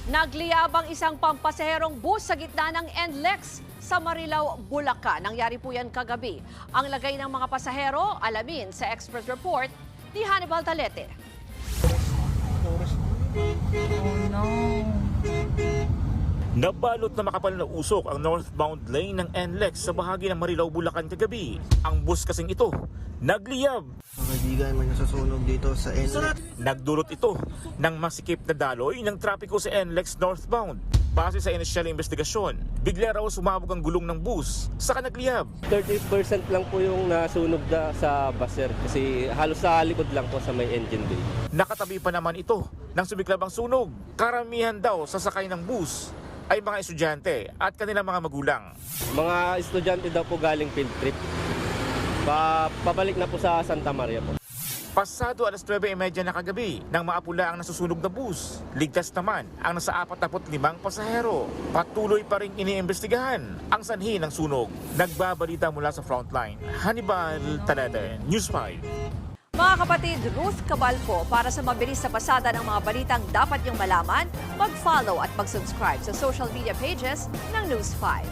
Nagliyab ang isang pampasaherong bus sa gitna ng NLEX sa Marilao, Bulacan. Nangyari po yan kagabi. Ang lagay ng mga pasahero, alamin sa Express Report ni Hannibal Talete. Nabalot na makapal na usok ang northbound lane ng NLEX sa bahagi ng Marilao, Bulacan kagabi. Ang bus kasing ito, nagliyab. Mga kaibigan, may nasasunog dito sa NLEX. Nagdulot ito ng masikip na daloy ng trapiko sa NLEX northbound. Base sa inisyal na investigasyon, bigla raw sumabog ang gulong ng bus sa nagliyab. 30% lang po yung nasunog na sa baser kasi halos sa likod lang po sa may engine bay. Nakatabi pa naman ito nang sumiklab ang sunog. Karamihan daw sa sakay ng bus ay mga estudyante at kanilang mga magulang. Mga estudyante daw po galing field trip. Pabalik na po sa Santa Maria po. Pasado alas 9:30 na kagabi nang maapula ang nasusunog na bus. Ligtas naman ang nasa 45 pasahero. Patuloy pa rin iniimbestigahan ang sanhi ng sunog. Nagbabalita mula sa frontline. Hannibal Talete, News 5. Mga kapatid, Ruth Cabalco, para sa mabilis na pasada ng mga balitang dapat niyong malaman, mag-follow at mag-subscribe sa social media pages ng News 5.